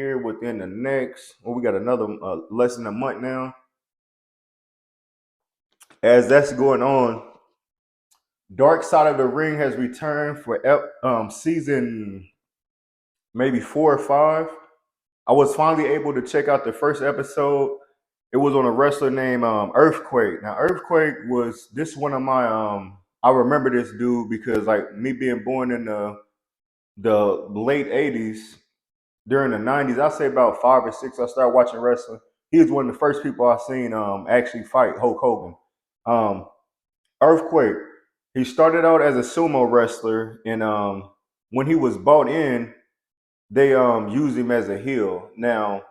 here within the next, well, we got another less than a month now. As that's going on, Dark Side of the Ring has returned for season maybe 4 or 5. I was finally able to check out the first episode. It was on a wrestler named Earthquake. Now, Earthquake was this one of my I remember this dude because like me being born in the late '80s, during the '90s, I say about 5 or 6, I started watching wrestling. He was one of the first people I seen actually fight Hulk Hogan. Um, Earthquake. He started out as a sumo wrestler, and when he was bought in, they used him as a heel. Now,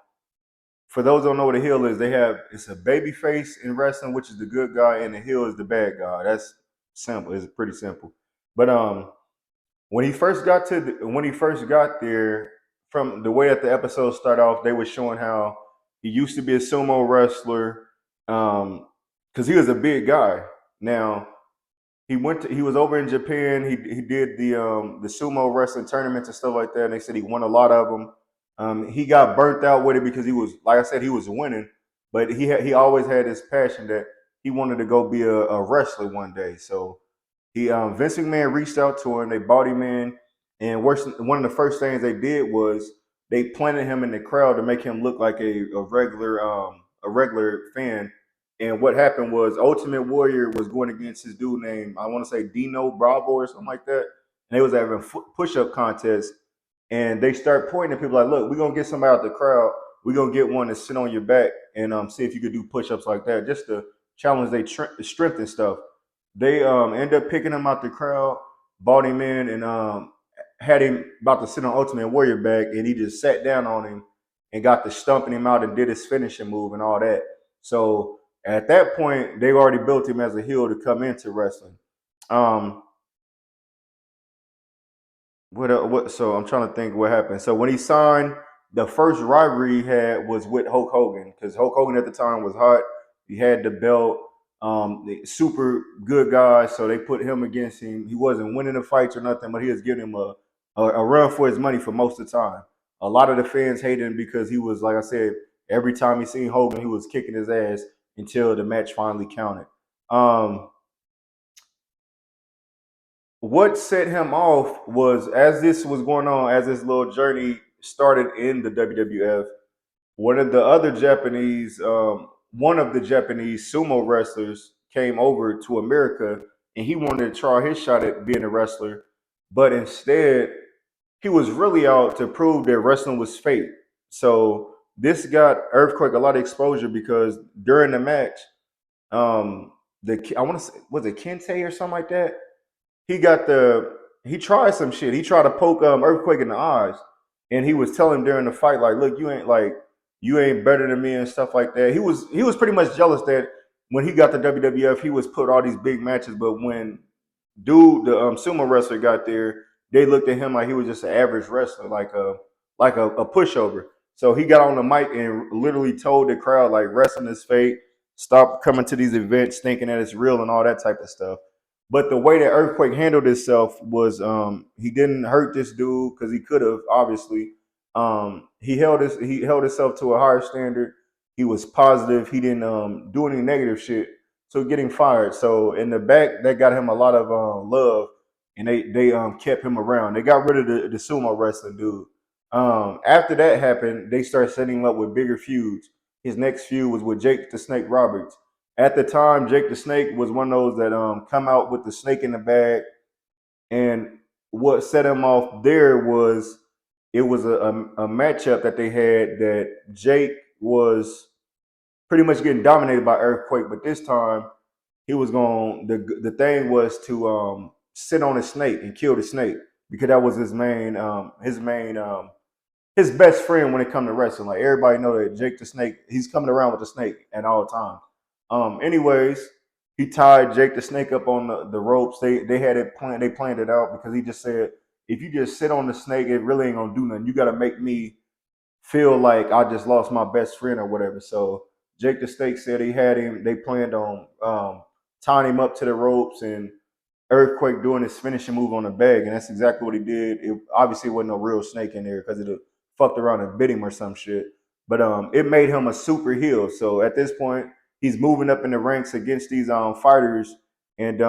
for those who don't know what a heel is, it's a baby face in wrestling, which is the good guy, and the heel is the bad guy. That's simple. It's pretty simple. But when he first got there, from the way that the episode started off, they were showing how he used to be a sumo wrestler, because he was a big guy. Now he was over in Japan. He did the sumo wrestling tournaments and stuff like that. And they said he won a lot of them. He got burnt out with it because he was, like I said, he was winning, but he always had this passion that he wanted to go be a wrestler one day. So Vince McMahon reached out to him. They brought him in, and one of the first things they did was they planted him in the crowd to make him look like a regular fan. And what happened was Ultimate Warrior was going against this dude named, I want to say, Dino Bravo or something like that. And they was having a push-up contest, and they start pointing at people like, "Look, we're gonna get somebody out the crowd. We're gonna get one to sit on your back and see if you could do push-ups like that, just to challenge their strength and stuff." They end up picking him out the crowd, brought him in, and had him about to sit on Ultimate Warrior back, and he just sat down on him and got to stumping him out and did his finishing move and all that. So at that point, they already built him as a heel to come into wrestling. Um, what? So I'm trying to think what happened. So when he signed, the first rivalry he had was with Hulk Hogan, because Hulk Hogan at the time was hot. He had the belt, the super good guy. So they put him against him. He wasn't winning the fights or nothing, but he was giving him a run for his money for most of the time. A lot of the fans hated him because he was, like I said, every time he seen Hogan, he was kicking his ass until the match finally counted. Um, what set him off was, as this was going on, as this little journey started in the WWF, one of the Japanese sumo wrestlers came over to America, and he wanted to try his shot at being a wrestler, but instead he was really out to prove that wrestling was fake. So this got Earthquake a lot of exposure because during the match, the I want to say, was it Kente or something like that? He tried some shit. He tried to poke Earthquake in the eyes, and he was telling him during the fight, like, "Look, you ain't better than me," and stuff like that. He was pretty much jealous that when he got the WWF, he was put all these big matches, but when the sumo wrestler got there, they looked at him like he was just an average wrestler, like a pushover. So he got on the mic and literally told the crowd like, wrestling is fake. Stop coming to these events thinking that it's real and all that type of stuff. But the way that Earthquake handled himself was he didn't hurt this dude because he could have, obviously. He held himself to a higher standard. He was positive. He didn't do any negative shit to getting fired. So in the back, that got him a lot of love, and they kept him around. They got rid of the sumo wrestling dude. After that happened, they started setting him up with bigger feuds. His next feud was with Jake the Snake Roberts. At the time, Jake the Snake was one of those that come out with the snake in the bag, and what set him off there was it was a matchup that they had that Jake was pretty much getting dominated by Earthquake, but this time he was going. The thing was to sit on a snake and kill the snake because that was his best friend when it come to wrestling. Like everybody know that Jake the Snake, he's coming around with the snake at all times. Anyways, he tied Jake the Snake up on the ropes. They had it planned. They planned it out because he just said, if you just sit on the snake, it really ain't gonna do nothing. You got to make me feel like I just lost my best friend or whatever. So Jake the Snake said he had him. They planned on tying him up to the ropes and Earthquake doing his finishing move on the bag, and that's exactly what he did. It obviously wasn't no real snake in there because of the fucked around and bit him or some shit. But it made him a super heel. So at this point, he's moving up in the ranks against these fighters, and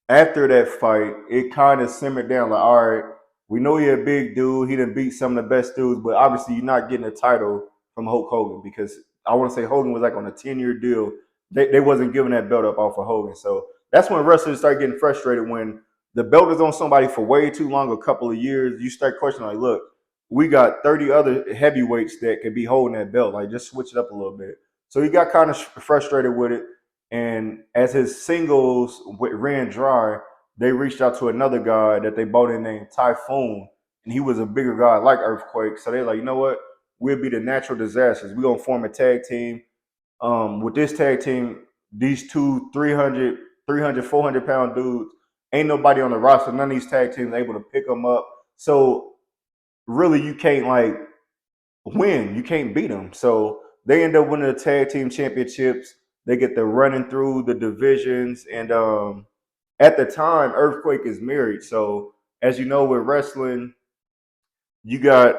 after that fight, it kind of simmered down. Like, all right, we know you're a big dude. He done beat some of the best dudes, but obviously you're not getting a title from Hulk Hogan because I want to say Hogan was like on a 10-year deal. They wasn't giving that belt up off of Hogan. So that's when wrestlers start getting frustrated when the belt is on somebody for way too long, a couple of years. You start questioning, like, look, we got 30 other heavyweights that could be holding that belt. Like, just switch it up a little bit. So he got kind of frustrated with it. And as his singles ran dry, they reached out to another guy that they brought in named Typhoon, and he was a bigger guy like Earthquake. So they're like, you know what? We'll be the natural disasters. We're gonna form a tag team. With this tag team, these two 400 pound dudes, ain't nobody on the roster. None of these tag teams able to pick them up. So really, you can't like win. You can't beat them. So they end up winning the tag team championships. They get the running through the divisions, and at the time, Earthquake is married. So as you know, with wrestling, you got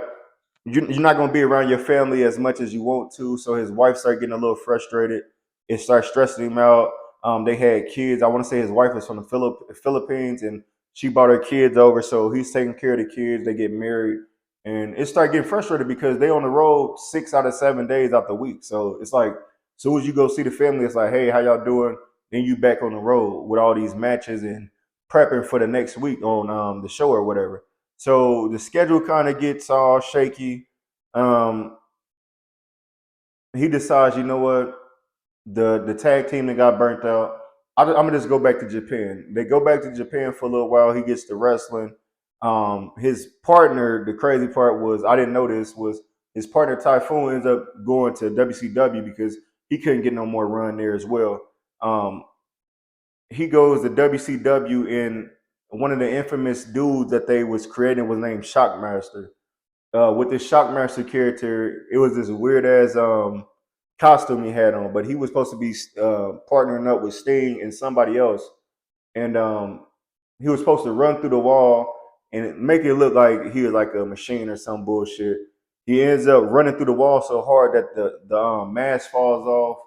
you're not going to be around your family as much as you want to. So his wife started getting a little frustrated. It started stressing him out. They had kids. I want to say his wife was from the Philippines, and she brought her kids over. So he's taking care of the kids. They get married, and it started getting frustrated because they on the road 6 out of 7 days out the week. So it's like, as soon as you go see the family, it's like, hey, how y'all doing? Then you back on the road with all these matches and prepping for the next week on the show or whatever. So the schedule kind of gets all shaky. Um, he decides, you know what, the tag team that got burnt out. I'm gonna just go back to Japan. They go back to Japan for a little while. He gets to wrestling. His partner, the crazy part was I didn't know this was his partner Typhoon ends up going to WCW because he couldn't get no more run there as well. Um, he goes to WCW, and one of the infamous dudes that they was creating was named Shockmaster. With this Shockmaster character, it was this weird ass costume he had on, but he was supposed to be partnering up with Sting and somebody else, and he was supposed to run through the wall and make it look like he was like a machine or some bullshit. He ends up running through the wall so hard that the mask falls off,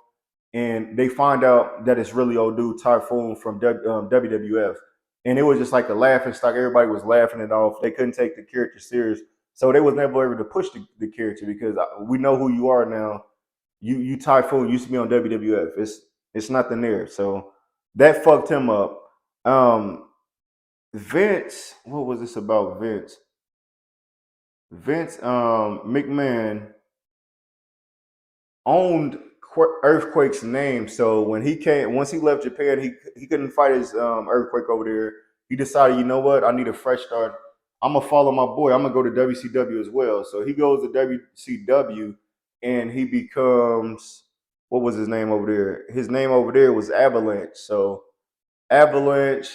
and they find out that it's really old dude Typhoon from WWF. And it was just like a laughing stock. Everybody was laughing it off. They couldn't take the character serious, so they was never able to push the character because we know who you are now. You Typhoon used to be on WWF. It's nothing there. So that fucked him up. Vince, what was this about Vince? Vince McMahon owned Earthquake's name. So when he came, once he left Japan, he couldn't fight his Earthquake over there. He decided, you know what, I need a fresh start. I'm gonna follow my boy. I'm gonna go to WCW as well. So he goes to WCW, and he becomes, what was his name over there? His name over there was Avalanche. So Avalanche,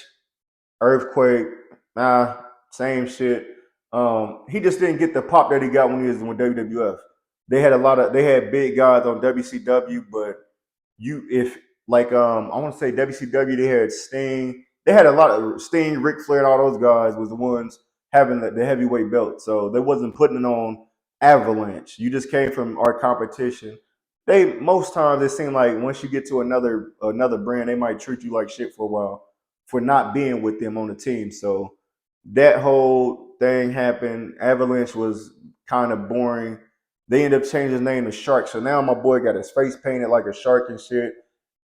Earthquake, nah, same shit. He just didn't get the pop that he got when he was with WWF. They had big guys on WCW, but you if like I want to say WCW, they had Sting. They had a lot of Sting, Ric Flair, and all those guys was the ones having the heavyweight belt. So they wasn't putting it on Avalanche. You just came from our competition. They most times it seemed like once you get to another brand, they might treat you like shit for a while for not being with them on the team. So that whole thing happened. Avalanche was kind of boring. They ended up changing his name to Shark. So now my boy got his face painted like a shark and shit.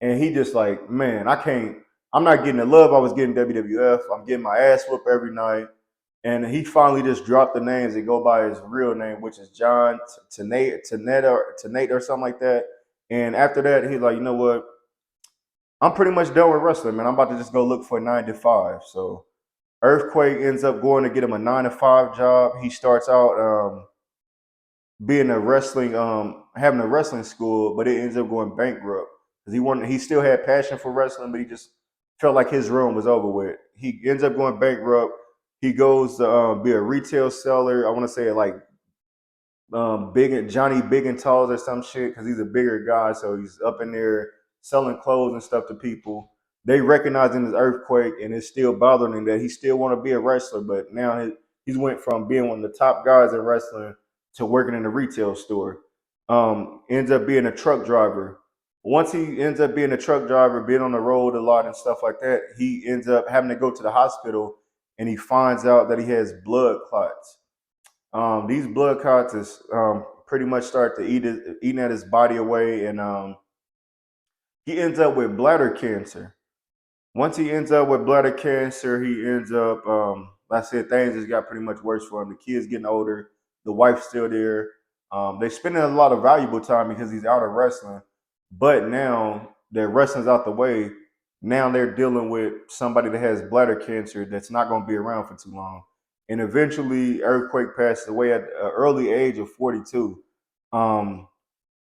And he just like, man, I can't. I'm not getting the love I was getting WWF. I'm getting my ass whooped every night. And he finally just dropped the names and go by his real name, which is John Tenate or something like that. And after that, he's like, you know what? I'm pretty much done with wrestling, man. I'm about to just go look for a 9 to 5. So Earthquake ends up going to get him a 9 to 5 job. He starts out being a wrestling, having a wrestling school, but it ends up going bankrupt because he still had passion for wrestling, but he just felt like his run was over with. He ends up going bankrupt. He goes to be a retail seller. I want to say like Johnny Big and Talls or some shit because he's a bigger guy, so he's up in there selling clothes and stuff to people. They recognize him as Earthquake, and it's still bothering him that he still want to be a wrestler, but now he's He's went from being one of the top guys in wrestling to working in a retail store. Ends up being a truck driver. Once he ends up being a truck driver, being on the road a lot and stuff like that, he ends up having to go to the hospital, and he finds out that he has blood clots. These blood clots is pretty much start to eating at his body away, and he ends up with bladder cancer. Once he ends up with bladder cancer, he ends up, like I said, things just got pretty much worse for him. The kid's getting older, the wife's still there. They're spending a lot of valuable time because he's out of wrestling. But now that wrestling's out the way, now they're dealing with somebody that has bladder cancer that's not going to be around for too long. And eventually, Earthquake passed away at an early age of 42. Um,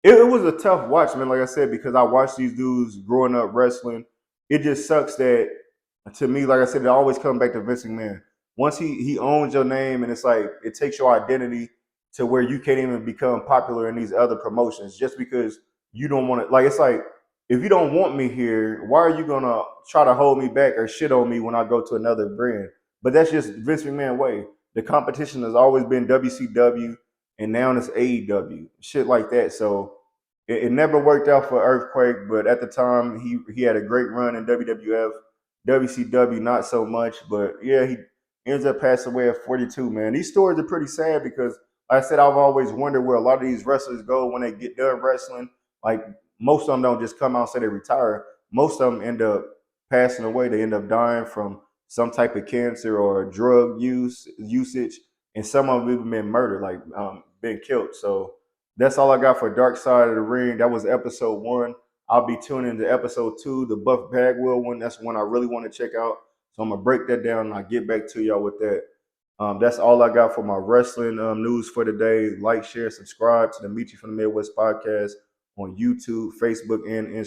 it was a tough watch, man. Like I said, because I watched these dudes growing up wrestling. It just sucks that, to me, like I said, it always comes back to Vince McMahon. Once he owns your name, and it's like it takes your identity to where you can't even become popular in these other promotions just because you don't want to. Like, it's like, if you don't want me here, why are you gonna try to hold me back or shit on me when I go to another brand? But that's just Vince McMahon way. The competition has always been WCW, and now it's AEW, shit like that. So it never worked out for Earthquake, but at the time he had a great run in WWF, WCW not so much. But yeah, he ends up passing away at 42. Man, these stories are pretty sad because, like I said, I've always wondered where a lot of these wrestlers go when they get done wrestling. Like, most of them don't just come out and say they retire. Most of them end up passing away. They end up dying from some type of cancer or drug usage, and some of them even been murdered, like been killed. So that's all I got for Dark Side of the Ring. That was episode 1. I'll be tuning into episode 2, the Buff Bagwell one. That's one I really want to check out. So I'm gonna break that down and I'll get back to y'all with that. That's all I got for my wrestling news for today. Like, share, subscribe to the Meet You from the Midwest podcast on YouTube, Facebook, and Instagram.